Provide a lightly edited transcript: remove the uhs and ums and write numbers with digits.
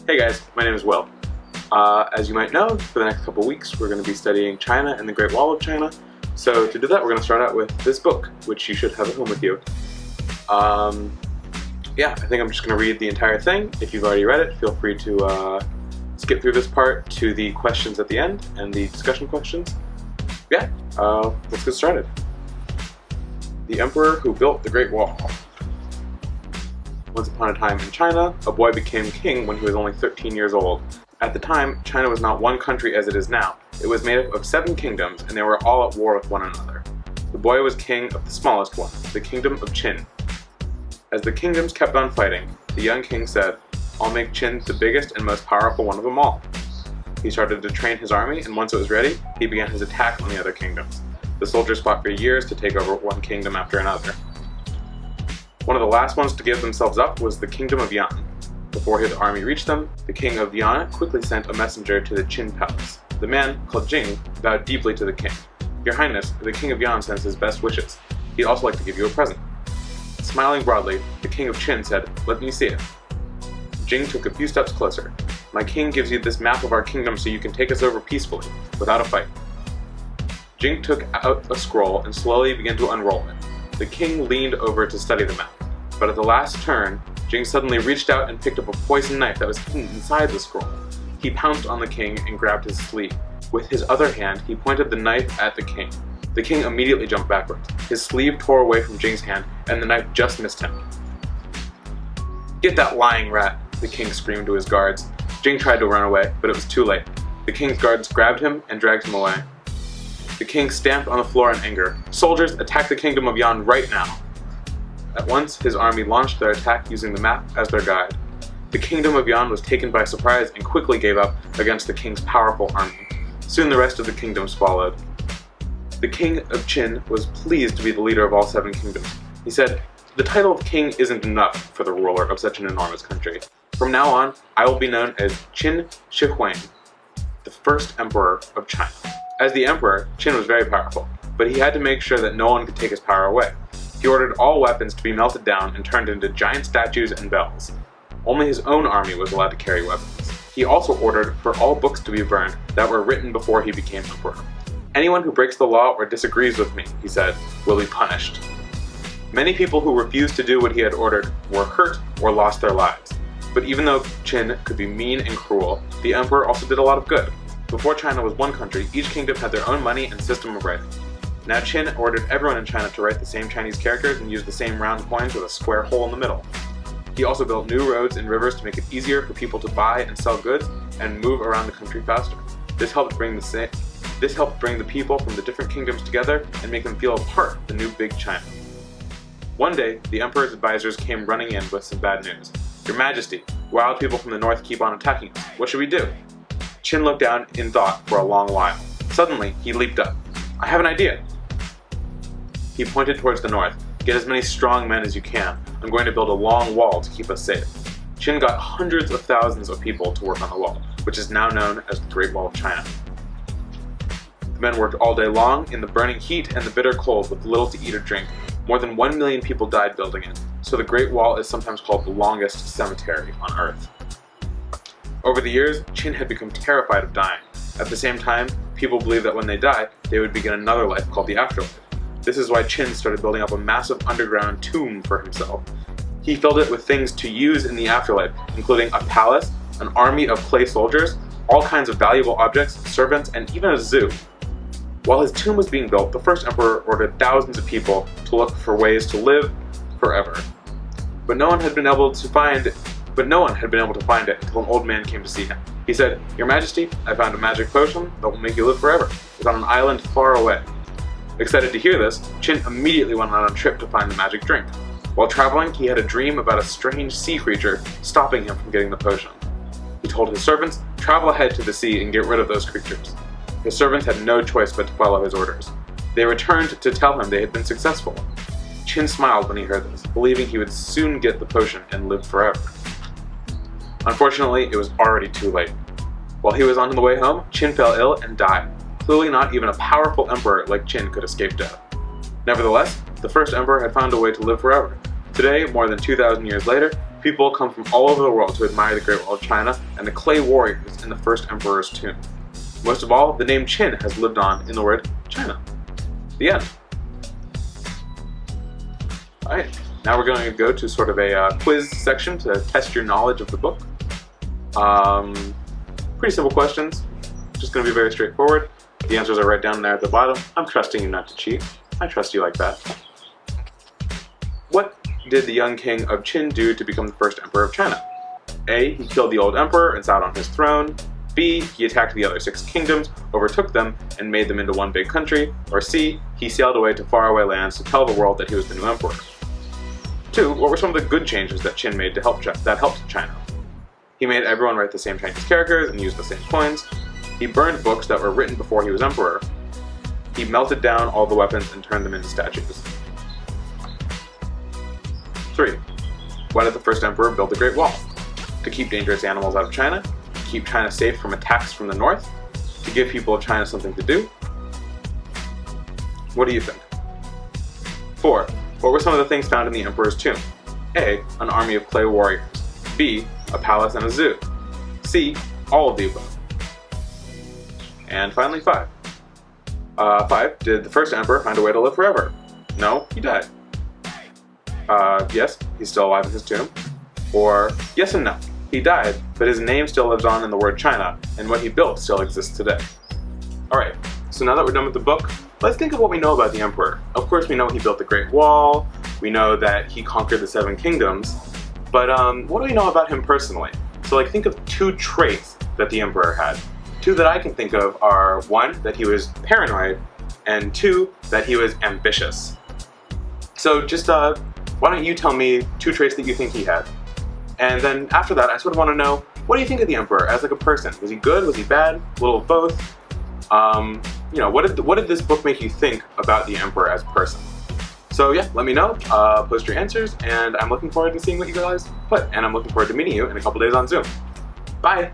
Hey guys, my name is Will. As you might know, for the next couple weeks we're going to be studying China and the Great Wall of China. So to do that we're going to start out with this book, which you should have at home with you. Yeah, I think I'm just going to read the entire thing. If you've already read it, feel free to skip through this part to the questions at the end and the discussion questions. Yeah, let's get started. The Emperor Who Built the Great Wall. Once upon a time in China, a boy became king when he was only 13 years old. At the time, China was not one country as it is now. It was made up of 7 kingdoms, and they were all at war with one another. The boy was king of the smallest one, the kingdom of Qin. As the kingdoms kept on fighting, the young king said, "I'll make Qin the biggest and most powerful one of them all." He started to train his army, and once it was ready, he began his attack on the other kingdoms. The soldiers fought for years to take over one kingdom after another. One of the last ones to give themselves up was the kingdom of Yan. Before his army reached them, the king of Yan quickly sent a messenger to the Qin palace. The man, called Jing, bowed deeply to the king. "Your Highness, the king of Yan sends his best wishes. He'd also like to give you a present." Smiling broadly, the king of Qin said, "Let me see it." Jing took a few steps closer. "My king gives you this map of our kingdom so you can take us over peacefully, without a fight." Jing took out a scroll and slowly began to unroll it. The king leaned over to study the map. But at the last turn, Jing suddenly reached out and picked up a poisoned knife that was hidden inside the scroll. He pounced on the king and grabbed his sleeve. With his other hand, he pointed the knife at the king. The king immediately jumped backwards. His sleeve tore away from Jing's hand, and the knife just missed him. "Get that lying rat!" the king screamed to his guards. Jing tried to run away, but it was too late. The king's guards grabbed him and dragged him away. The king stamped on the floor in anger. "Soldiers, attack the kingdom of Yan right now!" At once, his army launched their attack using the map as their guide. The kingdom of Yan was taken by surprise and quickly gave up against the king's powerful army. Soon the rest of the kingdoms followed. The king of Qin was pleased to be the leader of all 7 kingdoms. He said, "The title of king isn't enough for the ruler of such an enormous country. From now on, I will be known as Qin Shi Huang, the first emperor of China." As the emperor, Qin was very powerful, but he had to make sure that no one could take his power away. He ordered all weapons to be melted down and turned into giant statues and bells. Only his own army was allowed to carry weapons. He also ordered for all books to be burned that were written before he became emperor. "Anyone who breaks the law or disagrees with me," he said, "will be punished." Many people who refused to do what he had ordered were hurt or lost their lives. But even though Qin could be mean and cruel, the emperor also did a lot of good. Before China was one country, each kingdom had their own money and system of writing. Now Qin ordered everyone in China to write the same Chinese characters and use the same round coins with a square hole in the middle. He also built new roads and rivers to make it easier for people to buy and sell goods and move around the country faster. This helped bring the people from the different kingdoms together and make them feel a part of the new big China. One day, the emperor's advisors came running in with some bad news. "Your Majesty, wild people from the north keep on attacking us. What should we do?" Qin looked down in thought for a long while. Suddenly, he leaped up. "I have an idea." He pointed towards the north. "Get as many strong men as you can. I'm going to build a long wall to keep us safe." Qin got hundreds of thousands of people to work on the wall, which is now known as the Great Wall of China. The men worked all day long in the burning heat and the bitter cold with little to eat or drink. More than 1 million people died building it, so the Great Wall is sometimes called the longest cemetery on Earth. Over the years, Qin had become terrified of dying. At the same time, people believed that when they died, they would begin another life called the afterlife. This is why Qin started building up a massive underground tomb for himself. He filled it with things to use in the afterlife, including a palace, an army of clay soldiers, all kinds of valuable objects, servants, and even a zoo. While his tomb was being built, the first emperor ordered thousands of people to look for ways to live forever. But no one had been able to find it until an old man came to see him. He said, "Your Majesty, I found a magic potion that will make you live forever. It's on an island far away." Excited to hear this, Qin immediately went on a trip to find the magic drink. While traveling, he had a dream about a strange sea creature stopping him from getting the potion. He told his servants, "Travel ahead to the sea and get rid of those creatures." His servants had no choice but to follow his orders. They returned to tell him they had been successful. Qin smiled when he heard this, believing he would soon get the potion and live forever. Unfortunately, it was already too late. While he was on the way home, Qin fell ill and died. Clearly not even a powerful emperor like Qin could escape death. Nevertheless, the first emperor had found a way to live forever. Today, more than 2,000 years later, People come from all over the world to admire the Great Wall of China and the clay warriors in the first emperor's tomb. Most of all, the name Qin has lived on in the word China. The end. Alright, now we're going to go to sort of a quiz section to test your knowledge of the book. Pretty simple questions, just going to be very straightforward. The answers are right down there at the bottom. I'm trusting you not to cheat. I trust you like that. What did the young king of Qin do to become the first emperor of China? A. He killed the old emperor and sat on his throne. B. He attacked the other 6 kingdoms, overtook them, and made them into one big country. Or C. He sailed away to faraway lands to tell the world that he was the new emperor. 2. What were some of the good changes that Qin made that helped China? He made everyone write the same Chinese characters and use the same coins. He burned books that were written before he was emperor. He melted down all the weapons and turned them into statues. 3. Why did the first emperor build the Great Wall? To keep dangerous animals out of China, to keep China safe from attacks from the north, to give people of China something to do. What do you think? 4. What were some of the things found in the emperor's tomb? A. An army of clay warriors. B. A palace and a zoo. C. All of the above. And finally 5. 5. Did the first emperor find a way to live forever? No, he died. Yes, he's still alive in his tomb. Or yes and no. He died, but his name still lives on in the word China, and what he built still exists today. Alright, so now that we're done with the book, let's think of what we know about the emperor. Of course we know he built the Great Wall, we know that he conquered the 7 kingdoms, but what do we know about him personally? So think of 2 traits that the emperor had. 2 that I can think of are 1, that he was paranoid, and 2, that he was ambitious. So just why don't you tell me 2 traits that you think he had? And then after that, I sort of want to know, what do you think of the emperor as a person? Was he good? Was he bad? A little of both? What did this book make you think about the emperor as a person? So yeah, let me know, post your answers, and I'm looking forward to seeing what you guys put, and I'm looking forward to meeting you in a couple days on Zoom. Bye!